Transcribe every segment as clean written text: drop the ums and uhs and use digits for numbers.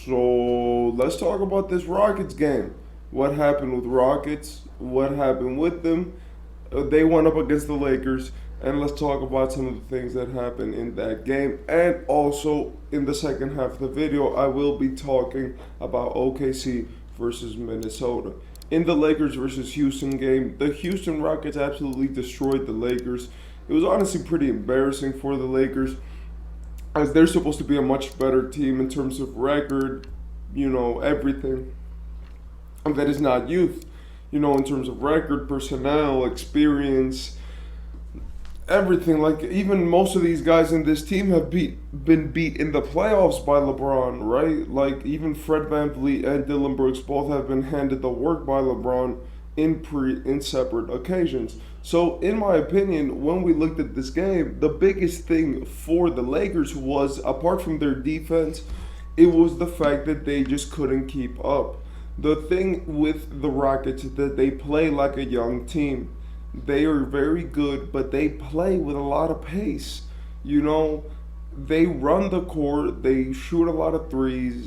So let's talk about this Rockets game. What happened with Rockets? What happened with them? They went up against the Lakers, and let's talk about some of the things that happened in that game. And also, in the second half of the video, I will be talking about OKC versus Minnesota. In the Lakers versus Houston game, the Houston Rockets absolutely destroyed the Lakers. It was honestly pretty embarrassing for the Lakers, as they're supposed to be a much better team in terms of record, everything. And that is not youth, in terms of record, personnel, experience, everything. Like, even most of these guys in this team have been beat in the playoffs by LeBron, right? Like, even Fred VanVleet and Dylan Brooks both have been handed the work by LeBron in separate occasions. So, in my opinion, when we looked at this game, the biggest thing for the Lakers was, apart from their defense, it was the fact that they just couldn't keep up. The thing with the Rockets is that they play like a young team. They are very good, but they play with a lot of pace. They run the court, they shoot a lot of threes,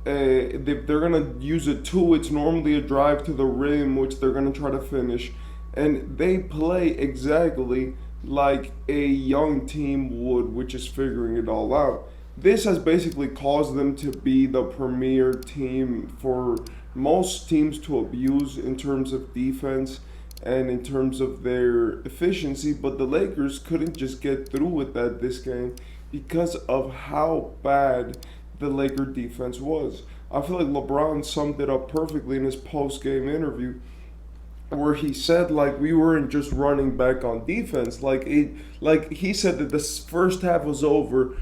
if they're gonna use a two, it's normally a drive to the rim, which they're gonna try to finish, and they play exactly like a young team would, which is figuring it all out. This has basically caused them to be the premier team for most teams to abuse in terms of defense and in terms of their efficiency, but the Lakers couldn't just get through with that this game because of how bad the Laker defense was. I feel like LeBron summed it up perfectly in his post-game interview, where he said, like, we weren't just running back on defense. Like he said that the first half was over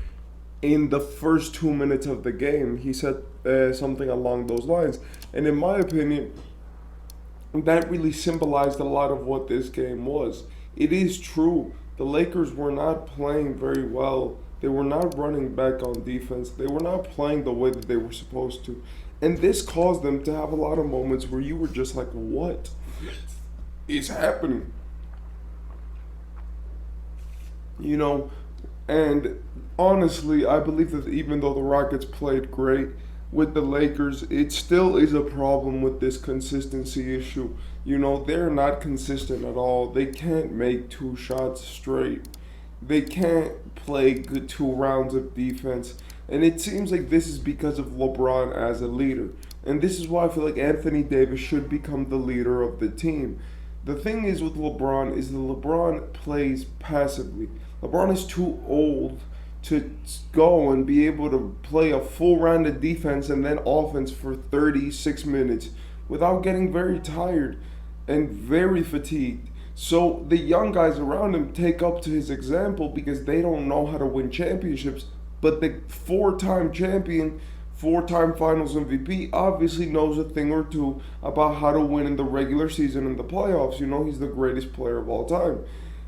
in the first 2 minutes of the game. He said something along those lines, and in my opinion, that really symbolized a lot of what this game was. It is true, the Lakers were not playing very well. They were not running back on defense. They were not playing the way that they were supposed to. And this caused them to have a lot of moments where you were just like, what is happening? And honestly, I believe that even though the Rockets played great with the Lakers, it still is a problem with this consistency issue. They're not consistent at all. They can't make two shots straight. They can't play good 2 rounds of defense. And it seems like this is because of LeBron as a leader. And this is why I feel like Anthony Davis should become the leader of the team. The thing is with LeBron is that LeBron plays passively. LeBron is too old to go and be able to play a full round of defense and then offense for 36 minutes without getting very tired and very fatigued. So the young guys around him take up to his example because they don't know how to win championships. But the 4-time champion, 4-time finals MVP, obviously knows a thing or two about how to win in the regular season and the playoffs. He's the greatest player of all time.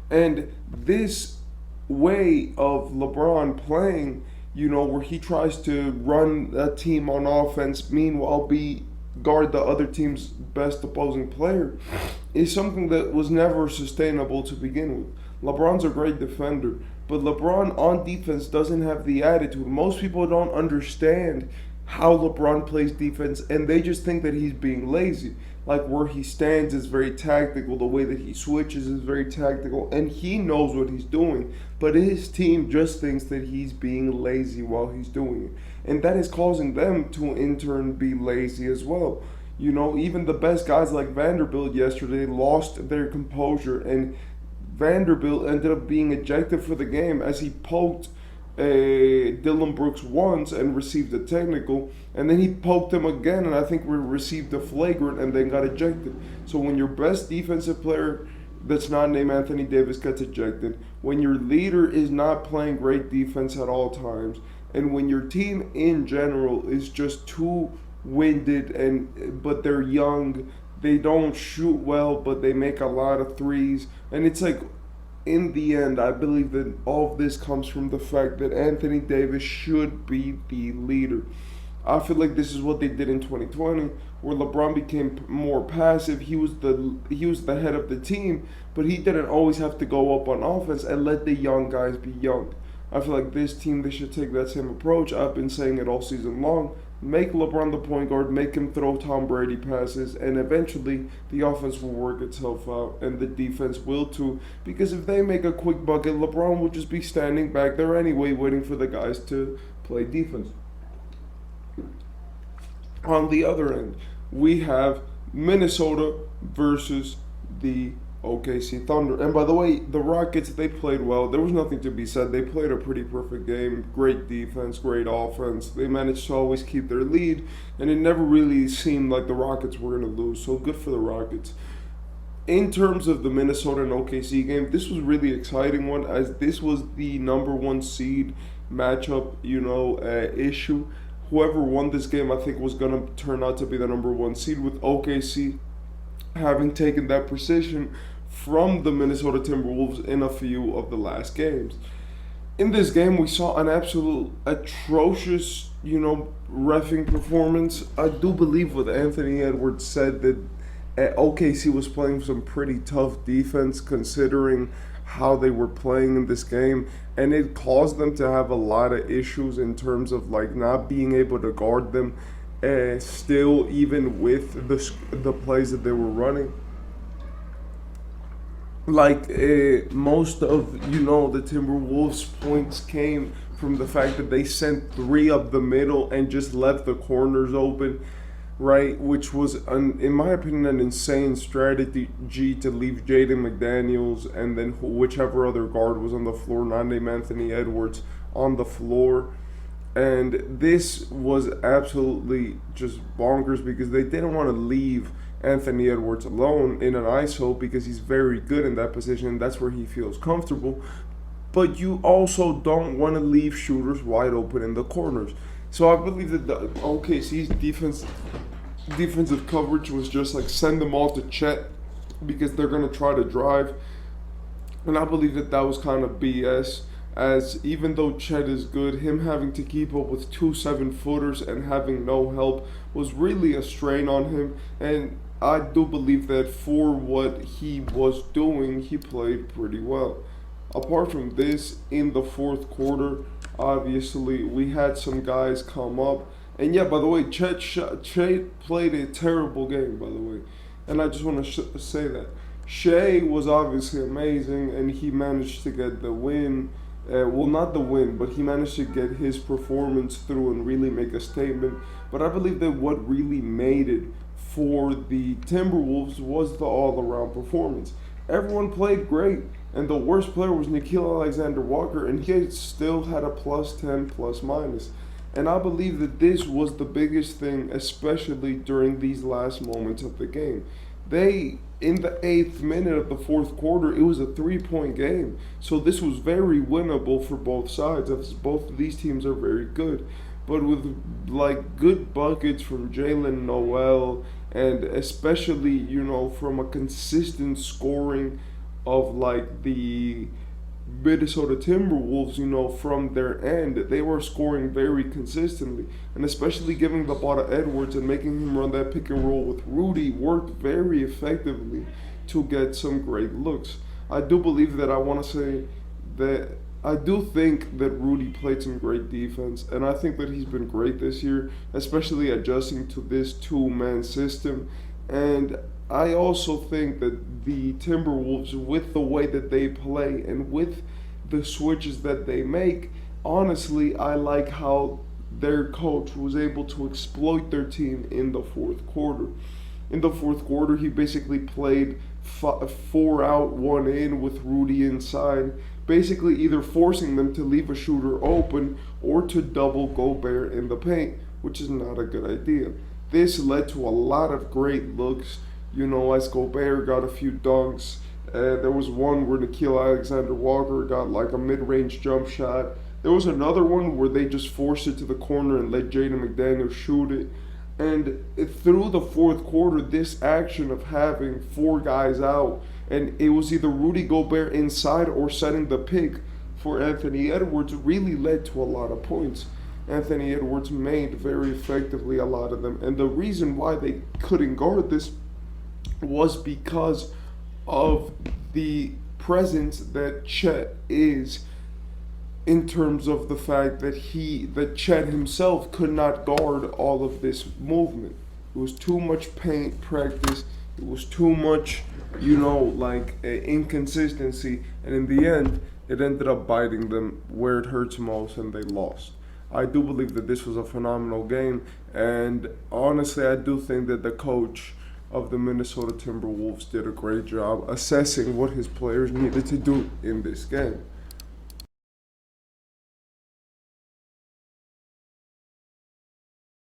And this way of LeBron playing, where he tries to run a team on offense, meanwhile guard the other team's best opposing player, is something that was never sustainable to begin with. LeBron's a great defender, but LeBron on defense doesn't have the attitude. Most people don't understand how LeBron plays defense, and they just think that he's being lazy. Like, where he stands is very tactical, the way that he switches is very tactical, and he knows what he's doing, but his team just thinks that he's being lazy while he's doing it. And that is causing them to in turn be lazy as well. Even the best guys like Vanderbilt yesterday lost their composure, and Vanderbilt ended up being ejected for the game as he poked Dylan Brooks once and received a technical, and then he poked him again, and I think we received a flagrant and then got ejected. So when your best defensive player that's not named Anthony Davis gets ejected, when your leader is not playing great defense at all times, and when your team in general is just too winded but they're young, they don't shoot well, but they make a lot of threes, and it's like, in the end, I believe that all of this comes from the fact that Anthony Davis should be the leader. I feel like this is what they did in 2020, where LeBron became more passive. He was the head of the team, but he didn't always have to go up on offense and let the young guys be young. I feel like this team, they should take that same approach. I've been saying it all season long. Make LeBron the point guard, make him throw Tom Brady passes, and eventually the offense will work itself out, and the defense will too. Because if they make a quick bucket, LeBron will just be standing back there anyway, waiting for the guys to play defense. On the other end, we have Minnesota versus the OKC Thunder. And by the way, the Rockets, they played well. There was nothing to be said. They played a pretty perfect game. Great defense, great offense. They managed to always keep their lead, and it never really seemed like the Rockets were going to lose. So good for the Rockets. In terms of the Minnesota and OKC game, this was really exciting one, as this was the number one seed matchup, issue. Whoever won this game, I think, was going to turn out to be the number one seed, with OKC having taken that position from the Minnesota Timberwolves in a few of the last games. In this game, we saw an absolute atrocious, reffing performance. I do believe what Anthony Edwards said, that OKC was playing some pretty tough defense considering how they were playing in this game, and it caused them to have a lot of issues in terms of not being able to guard them. Still, even with the plays that they were running, most of the Timberwolves points came from the fact that they sent three up the middle and just left the corners open, right? Which was, in my opinion, an insane strategy to leave Jaden McDaniels and then whichever other guard was on the floor, not named Anthony Edwards, on the floor. And this was absolutely just bonkers because they didn't want to leave Anthony Edwards alone in an ISO because he's very good in that position. That's where he feels comfortable. But you also don't want to leave shooters wide open in the corners. So I believe that the OKC's defensive coverage was just send them all to Chet because they're going to try to drive. And I believe that was kind of BS. As even though Chet is good, him having to keep up with 2 7-footers and having no help was really a strain on him. And I do believe that for what he was doing, he played pretty well. Apart from this, in the fourth quarter, obviously, we had some guys come up. And yeah, by the way, Chet played a terrible game, by the way. And I just want to say that. Shea was obviously amazing, and he managed to get the win. Not the win, but he managed to get his performance through and really make a statement. But I believe that what really made it for the Timberwolves was the all-around performance. Everyone played great, and the worst player was Nickeil Alexander-Walker, and he still had a +10, +-. And I believe that this was the biggest thing, especially during these last moments of the game. In the 8th minute of the fourth quarter, it was a 3-point game. So this was very winnable for both sides, as both of these teams are very good. But with good buckets from Jalen Noel, and especially, from a consistent scoring of the Minnesota Timberwolves, from their end, they were scoring very consistently. And especially giving the ball to Edwards and making him run that pick and roll with Rudy worked very effectively to get some great looks. I do believe that I do think that Rudy played some great defense, and I think that he's been great this year, especially adjusting to this 2-man system. And I also think that the Timberwolves, with the way that they play and with the switches that they make, honestly, I like how their coach was able to exploit their team in the fourth quarter. In the fourth quarter, he basically played 4 out, 1 in with Rudy inside, basically either forcing them to leave a shooter open or to double Gobert in the paint, which is not a good idea. This led to a lot of great looks. As Gobert got a few dunks. There was one where Nickeil Alexander-Walker got a mid-range jump shot. There was another one where they just forced it to the corner and let Jaden McDaniels shoot it. And through the fourth quarter, this action of having 4 guys out, and it was either Rudy Gobert inside or setting the pick for Anthony Edwards, really led to a lot of points. Anthony Edwards made very effectively a lot of them. And the reason why they couldn't guard this was because of the presence that Chet is in terms of the fact that Chet himself could not guard all of this movement. It was too much paint practice. It was too much, inconsistency, and in the end, it ended up biting them where it hurts most, and they lost. I do believe that this was a phenomenal game, and honestly, I do think that the coach of the Minnesota Timberwolves did a great job assessing what his players needed to do in this game.